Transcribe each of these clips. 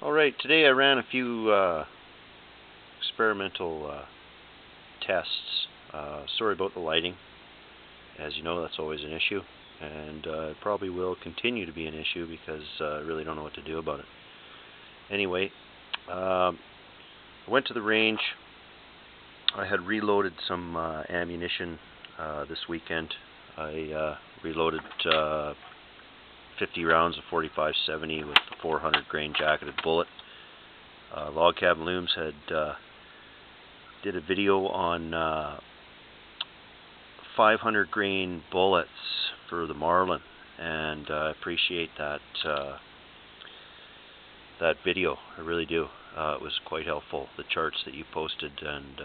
Alright, today I ran a few experimental tests. Sorry about the lighting. As you know, that's always an issue, and it probably will continue to be an issue because I really don't know what to do about it. Anyway, I went to the range. I had reloaded some ammunition this weekend. I reloaded 50 rounds of 45-70 with the 400 grain jacketed bullet. Log Cabin Looms had did a video on 500 grain bullets for the Marlin, and I appreciate that that video. I really do. It was quite helpful. The charts that you posted and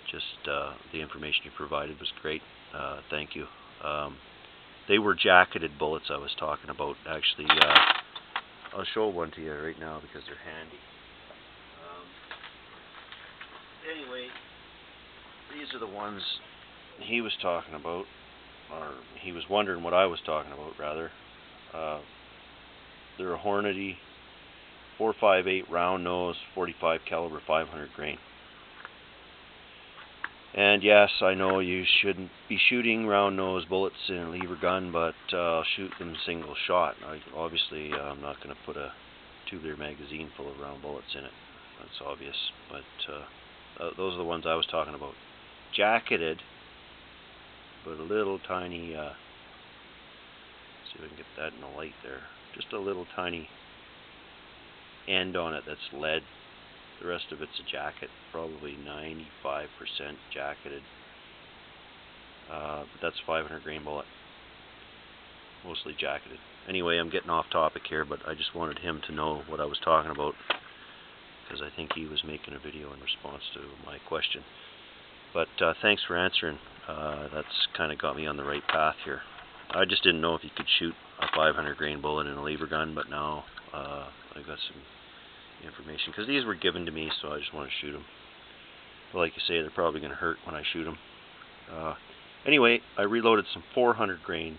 just the information you provided was great. Thank you. They were jacketed bullets I was talking about. Actually, I'll show one to you right now because they're handy. Anyway, these are the ones he was talking about, or he was wondering what I was talking about, rather. They're a Hornady 4.58 round nose, 45 caliber, 500 grain. And yes, I know you shouldn't be shooting round nose bullets in a lever gun, but I'll shoot them single shot. Obviously, I'm not going to put a tubular magazine full of round bullets in it. That's obvious. But those are the ones I was talking about. Jacketed, but a little tiny, see if I can get that in the light there. Just a little tiny end on it that's lead. The rest of it's a jacket, probably 95% jacketed. But that's 500 grain bullet, mostly jacketed. Anyway, I'm getting off topic here, but I just wanted him to know what I was talking about because I think he was making a video in response to my question. But thanks for answering. That's kind of got me on the right path here. I just didn't know if you could shoot a 500 grain bullet in a lever gun, but now I got some information because these were given to me, so I just want to shoot them. But like you say, they're probably going to hurt when I shoot them. Anyway, I reloaded some 400 grain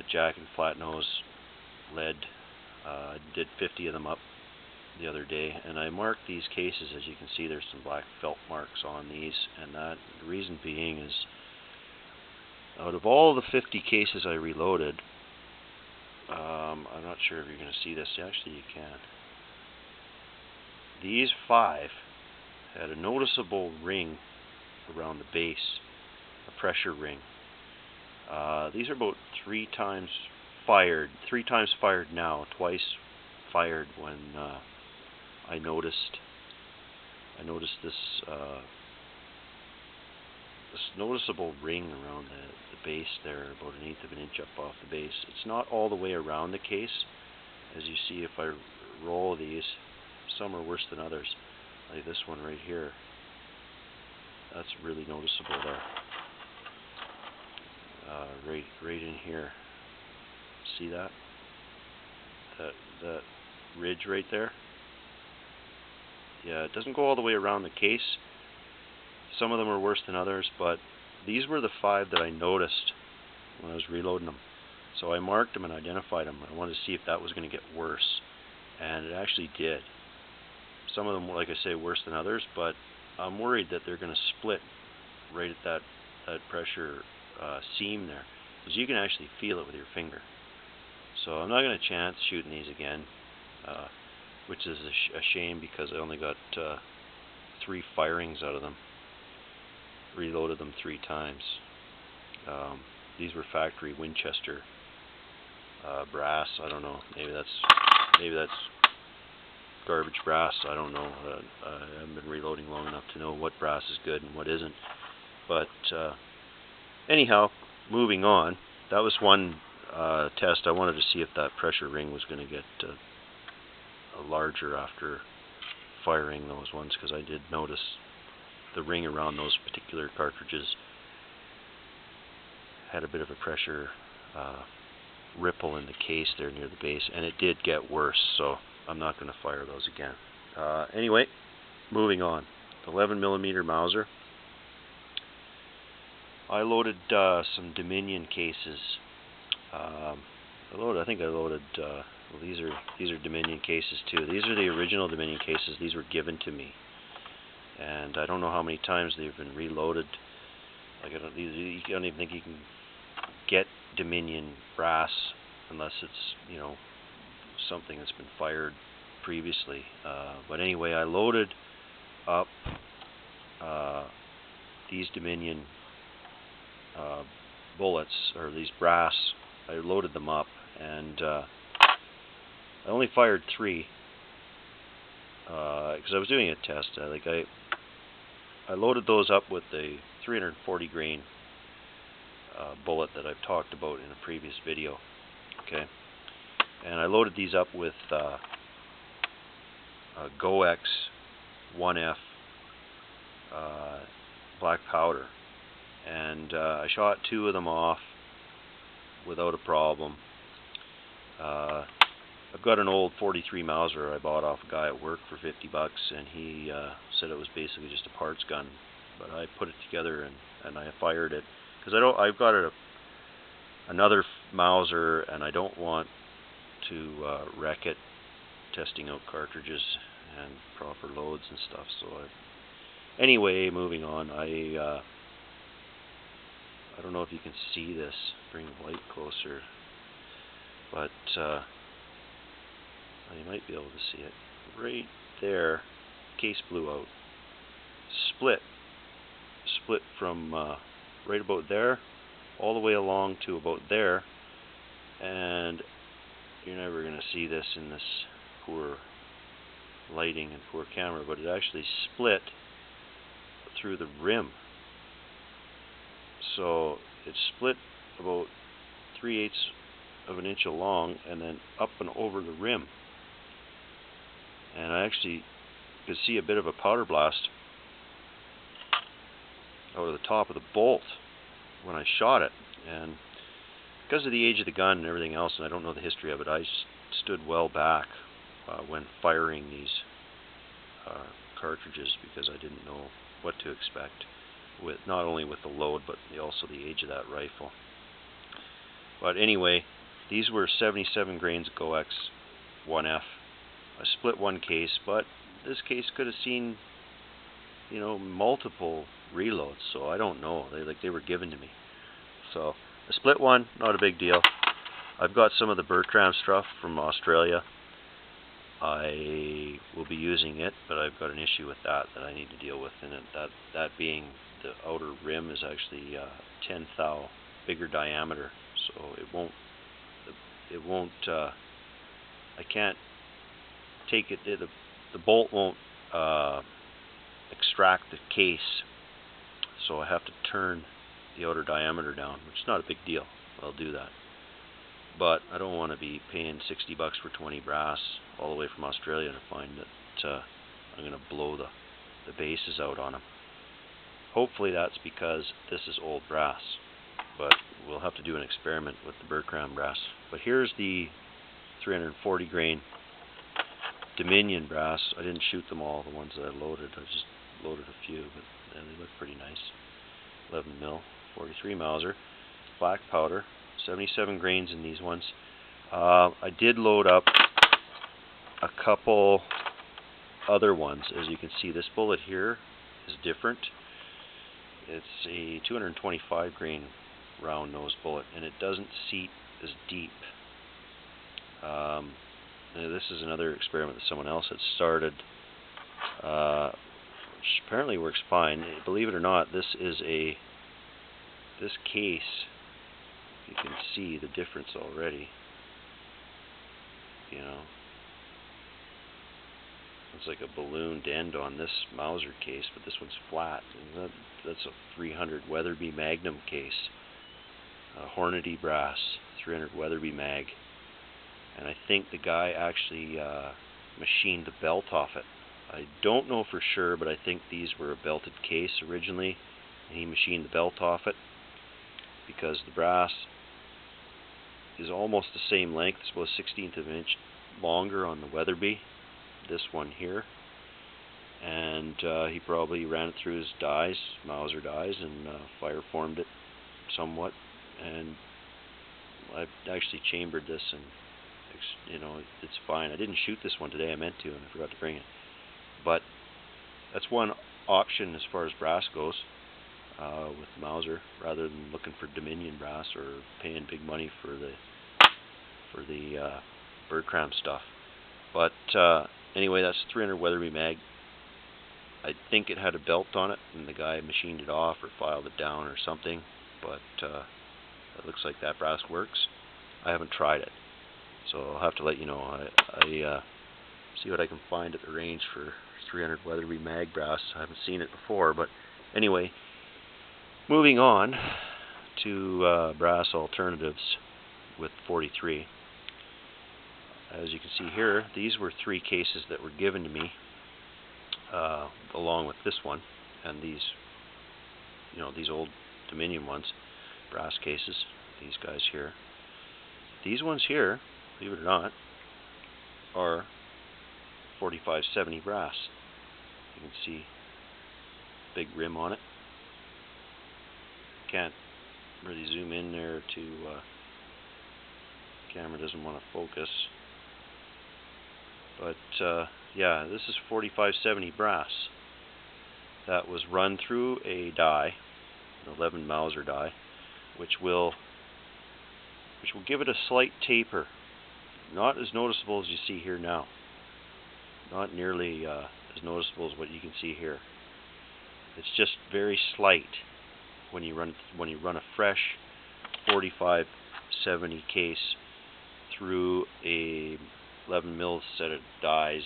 jacket, flat nose, lead. I did 50 of them up the other day, and I marked these cases. As you can see, there's some black felt marks on these, and the reason being is out of all the 50 cases I reloaded, I'm not sure if you're going to see this. Actually, you can. These 5 had a noticeable ring around the base, a pressure ring. These are about 3 times fired. 3 times fired now, twice fired when I noticed this this noticeable ring around the base there, about 1/8 of an inch up off the base. It's not all the way around the case. As you see, if I roll these, some are worse than others. Like this one right here. That's really noticeable there. Right in here. See that? That ridge right there? Yeah, it doesn't go all the way around the case. Some of them are worse than others, but these were the 5 that I noticed when I was reloading them. So I marked them and identified them. I wanted to see if that was going to get worse, and it actually did. Some of them, like I say, worse than others, but I'm worried that they're going to split right at that pressure seam there, because you can actually feel it with your finger. So I'm not going to chance shooting these again, which is a shame because I only got 3 firings out of them. Reloaded them 3 times. These were factory Winchester brass. I don't know. Maybe that's garbage brass. I don't know. I haven't been reloading long enough to know what brass is good and what isn't. But anyhow, moving on. That was one test. I wanted to see if that pressure ring was going to get larger after firing those ones, because I did notice the ring around those particular cartridges had a bit of a pressure ripple in the case there near the base, and it did get worse, so I'm not going to fire those again. Anyway, moving on. 11mm Mauser. I loaded some Dominion cases. I think I loaded Well, these are Dominion cases too. These are the original Dominion cases. These were given to me, and I don't know how many times they've been reloaded. Like I don't even think you can get Dominion brass unless it's, you know, something that's been fired previously. But anyway, I loaded up these Dominion bullets, or these brass. I loaded them up, and I only fired 3 because I was doing a test. I loaded those up with the 340 grain bullet that I've talked about in a previous video. Okay, and I loaded these up with GoX 1F black powder, and I shot 2 of them off without a problem. I've got an old 43 Mauser I bought off a guy at work for $50, and he said it was basically just a parts gun. But I put it together and I fired it because I've got another Mauser, and I don't want to wreck it testing out cartridges and proper loads and stuff. So anyway, moving on. I don't know if you can see this. Bring the light closer, but you might be able to see it. Right there, case blew out. Split from right about there all the way along to about there, and you're never going to see this in this poor lighting and poor camera, but it actually split through the rim. So it split about 3/8 of an inch along and then up and over the rim. And I actually could see a bit of a powder blast out of the top of the bolt when I shot it. And because of the age of the gun and everything else, and I don't know the history of it, I stood well back when firing these cartridges, because I didn't know what to expect, with not only with the load but also the age of that rifle. But anyway, these were 77 grains GoX 1F. I split one case, but this case could have seen, you know, multiple reloads, so I don't know. They were given to me. So I split one, not a big deal. I've got some of the Bertram stuff from Australia. I will be using it, but I've got an issue with that I need to deal with, and that being the outer rim is actually 10 thou bigger diameter, so it won't I can't take it, the bolt won't extract the case, so I have to turn the outer diameter down, which is not a big deal. I'll do that, but I don't want to be paying $60 for 20 brass all the way from Australia to find that I'm going to blow the bases out on them. Hopefully that's because this is old brass, but we'll have to do an experiment with the Bertram brass. But here's the 340 grain Dominion brass. I didn't shoot them all, the ones that I loaded. I just loaded a few, but they look pretty nice. 11 mil, 43 Mauser, black powder, 77 grains in these ones. I did load up a couple other ones. As you can see, this bullet here is different. It's a 225 grain round nose bullet, and it doesn't seat as deep. This is another experiment that someone else had started, which apparently works fine. Believe it or not, this case, you can see the difference already. You know, it's like a ballooned end on this Mauser case, but this one's flat. And that's a 300 Weatherby Magnum case, Hornady brass, 300 Weatherby Mag. And I think the guy actually machined the belt off it. I don't know for sure, but I think these were a belted case originally, and he machined the belt off it, because the brass is almost the same length. It's about 1/16 of an inch longer on the Weatherby, this one here, and he probably ran it through his dies, Mauser dies, and fire formed it somewhat. And I've actually chambered this and You know, it's fine. I didn't shoot this one today. I meant to, and I forgot to bring it. But that's one option as far as brass goes with Mauser, rather than looking for Dominion brass or paying big money for the bird cram stuff. But anyway, that's 300 Weatherby mag. I think it had a belt on it, and the guy machined it off or filed it down or something. But it looks like that brass works. I haven't tried it, so I'll have to let you know. I see what I can find at the range for 300 Weatherby mag brass. I haven't seen it before, but anyway, moving on to brass alternatives with 43. As you can see here, these were 3 cases that were given to me along with this one and these, you know, these old Dominion ones, brass cases, these guys here. These ones here, believe it or not, are 4570 brass. You can see big rim on it. Can't really zoom in there to camera doesn't want to focus. But yeah, this is 4570 brass that was run through a die, an 11 Mauser die, which will give it a slight taper, not as noticeable as you see here now. Not nearly as noticeable as what you can see here. It's just very slight when you run a fresh 4570 case through a 11 mil set of dies.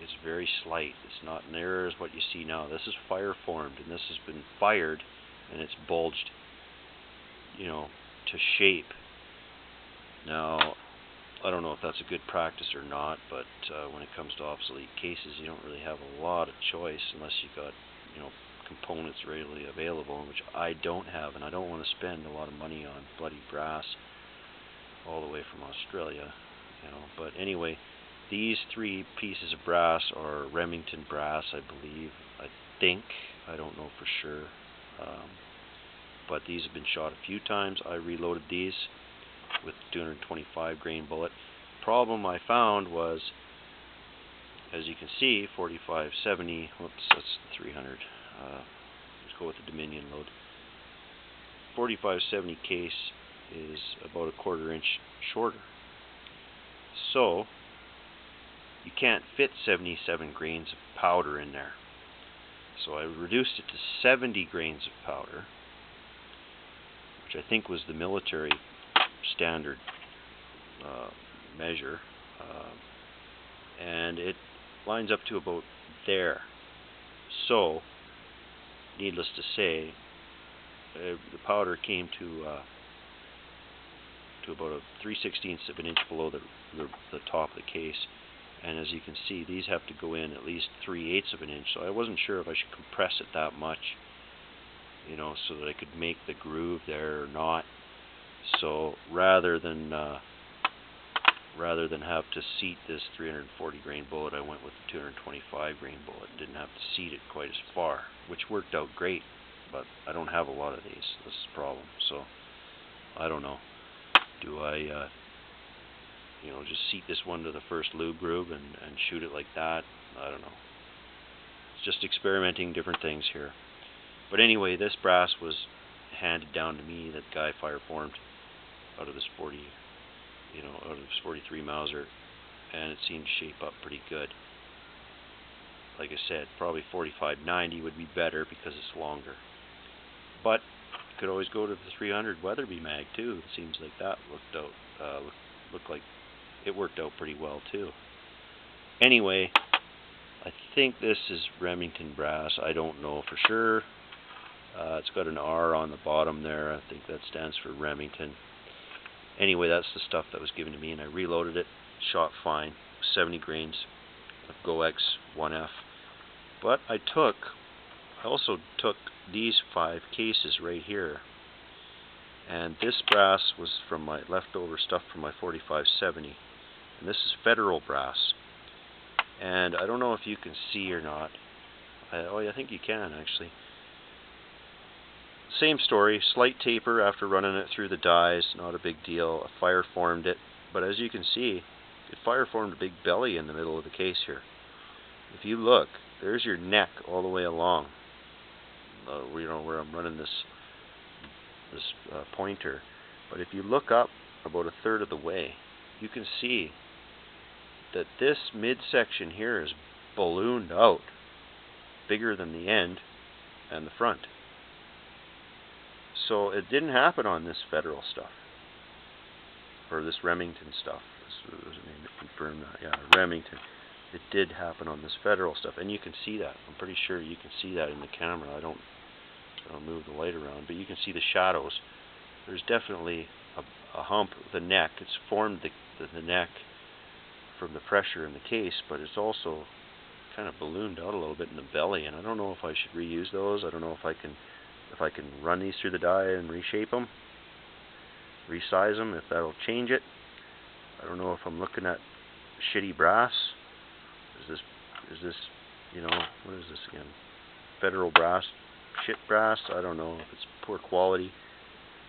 It's very slight. It's not near as what you see now. This is fire formed, and this has been fired, and it's bulged, you know, to shape. Now, I don't know if that's a good practice or not, but when it comes to obsolete cases, you don't really have a lot of choice unless you got, you know, components readily available, which I don't have, and I don't want to spend a lot of money on bloody brass all the way from Australia, you know. But anyway, these 3 pieces of brass are Remington brass, I believe. I think. I don't know for sure. But these have been shot a few times. I reloaded these with 225 grain bullet. Problem I found was, as you can see, 4570. Whoops, that's 300. Let's go with the Dominion load. 4570 case is about a 1/4 inch shorter. So you can't fit 77 grains of powder in there. So I reduced it to 70 grains of powder, which I think was the military standard measure, and it lines up to about there. So, needless to say, the powder came to about a 3/16 of an inch below the top of the case. And as you can see, these have to go in at least 3/8 of an inch. So I wasn't sure if I should compress it that much, you know, so that I could make the groove there or not. So rather than have to seat this 340 grain bullet, I went with the 225 grain bullet and didn't have to seat it quite as far, which worked out great. But I don't have a lot of these. This is the problem. So I don't know. Do I you know, just seat this one to the first lube groove and shoot it like that? I don't know. It's just experimenting different things here. But anyway, this brass was handed down to me. That guy fire formed out of this 43 Mauser, and it seemed to shape up pretty good. Like I said, probably 4590 would be better because it's longer. But you could always go to the 300 Weatherby mag too. It seems like that looked like it worked out pretty well too. Anyway, I think this is Remington brass. I don't know for sure. It's got an R on the bottom there. I think that stands for Remington. Anyway, that's the stuff that was given to me, and I reloaded it. Shot fine. 70 grains of GoX 1F. But I also took these 5 cases right here. And this brass was from my leftover stuff from my 4570. And this is Federal brass. And I don't know if you can see or not. I think you can actually. Same story, slight taper after running it through the dies, not a big deal. A fire formed it. But as you can see, it fire formed a big belly in the middle of the case here. If you look, there's your neck all the way along. Where I'm running this pointer. But if you look up about a third of the way, you can see that this midsection here is ballooned out, bigger than the end and the front. So it didn't happen on this Federal stuff, or this Remington stuff. This was a name that confirmed that. Yeah, Remington. It did happen on this Federal stuff, and you can see that. I'm pretty sure you can see that in the camera. I don't move the light around, but you can see the shadows. There's definitely a hump of the neck. It's formed the neck from the pressure in the case, but it's also kind of ballooned out a little bit in the belly, and I don't know if I should reuse those. I don't know if I can run these through the die and reshape them, resize them, if that'll change it. I don't know if I'm looking at shitty brass. Is this, what is this again? Federal brass, shit brass? I don't know if it's poor quality,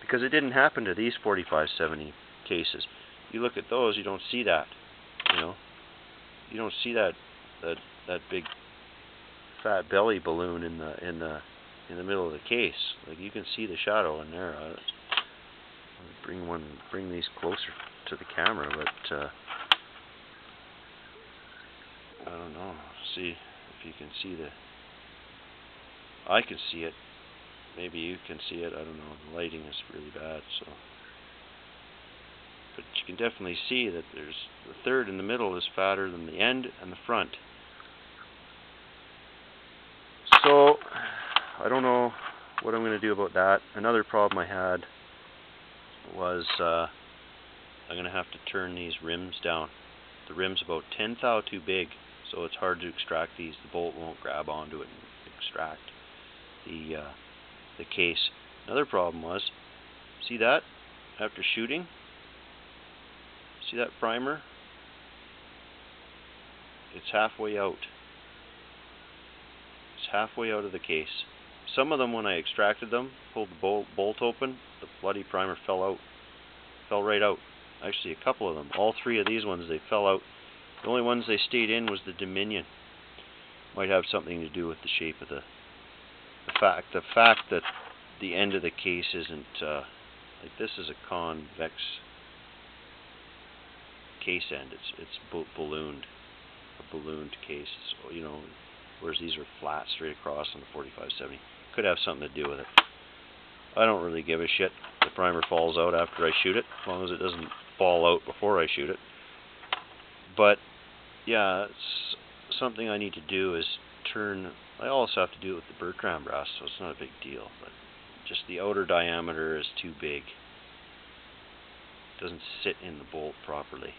because it didn't happen to these 4570 cases. You look at those, you don't see that, you don't see that big fat belly balloon in the middle of the case. Like, you can see the shadow in there. I'll bring these closer to the camera, but I don't know. See if you can see I can see it. Maybe you can see it. I don't know. The lighting is really bad, so. But you can definitely see that there's the third in the middle is fatter than the end and the front. So I don't know what I'm going to do about that. Another problem I had was I'm going to have to turn these rims down. The rim's about 10 thou too big, so it's hard to extract these. The bolt won't grab onto it and extract the case. Another problem was, see that after shooting? See that primer? It's halfway out. It's halfway out of the case. Some of them, when I extracted them, pulled the bolt open, the bloody primer fell out. Fell right out. Actually, a couple of them. All three of these ones, they fell out. The only ones they stayed in was the Dominion. Might have something to do with the shape of the fact that the end of the case isn't like this is a convex case end. It's ballooned, a ballooned case. So, whereas these are flat straight across on the 4570. Could have something to do with it. I don't really give a shit. The primer falls out after I shoot it, as long as it doesn't fall out before I shoot it. But yeah, it's something I need to do is turn. I also have to do it with the Bertrand brass, so it's not a big deal. But just the outer diameter is too big. It doesn't sit in the bolt properly,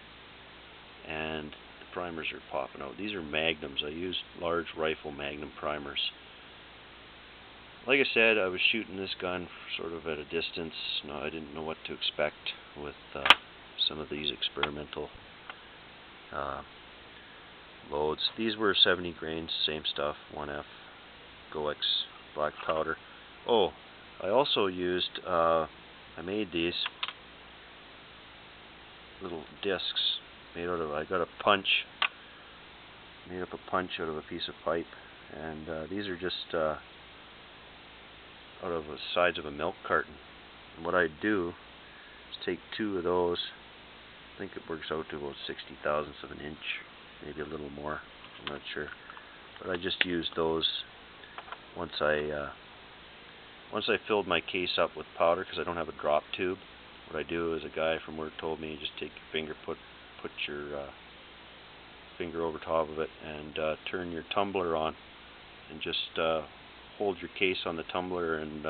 and the primers are popping out. These are magnums. I use large rifle magnum primers. Like I said, I was shooting this gun sort of at a distance. No, I didn't know what to expect with some of these experimental loads. These were 70 grains, same stuff, 1F, Goex, black powder. Oh, I also used, I made these little discs made out of, I got a punch, made up a punch out of a piece of pipe, and these are just out of the sides of a milk carton. And what I do is take two of those. I think it works out to about 60 thousandths of an inch, maybe a little more, I'm not sure. But I just used those once I filled my case up with powder, because I don't have a drop tube. What I do is, a guy from work told me, just take your finger, put your finger over top of it, and turn your tumbler on, and just hold your case on the tumbler, and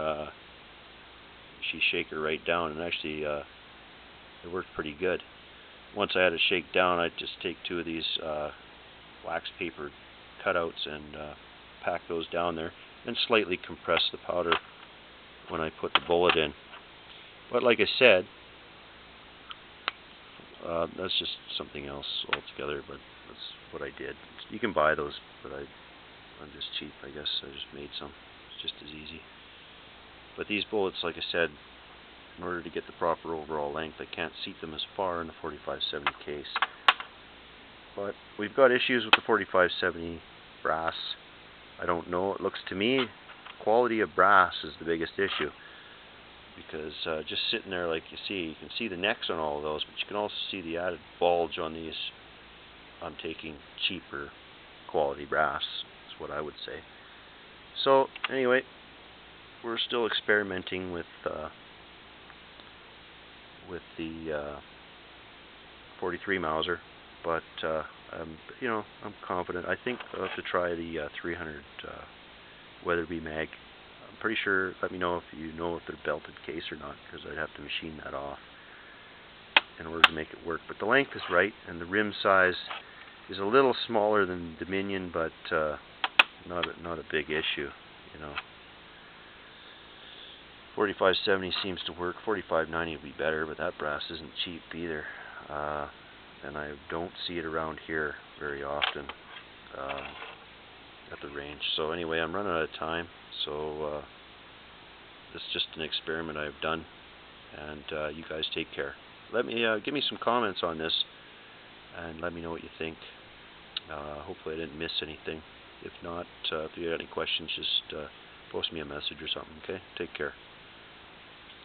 she shake her right down, and actually it worked pretty good. Once I had it shake down, I'd just take two of these wax paper cutouts and pack those down there, and slightly compress the powder when I put the bullet in. But like I said, that's just something else altogether, but that's what I did. You can buy those, but I'm just cheap, I guess. I just made some. It's just as easy. But these bullets, like I said, in order to get the proper overall length, I can't seat them as far in the 4570 case. But we've got issues with the 4570 brass. I don't know. It looks to me, quality of brass is the biggest issue. Because just sitting there like you can see the necks on all of those, but you can also see the added bulge on these. I'm taking cheaper quality brass, is what I would say. So anyway, we're still experimenting with the 43 Mauser, but I'm confident. I think I'll have to try the 300 Weatherby mag. I'm pretty sure. Let me know if you know if they're belted case or not, because I'd have to machine that off in order to make it work. But the length is right, and the rim size is a little smaller than Dominion, but not a big issue, 4570 seems to work. 4590 would be better, but that brass isn't cheap either, and I don't see it around here very often at the range. So anyway, I'm running out of time, so this is just an experiment I've done, and you guys take care. Let me give me some comments on this, and let me know what you think. Hopefully I didn't miss anything. If not, if you got any questions, just post me a message or something, okay? Take care.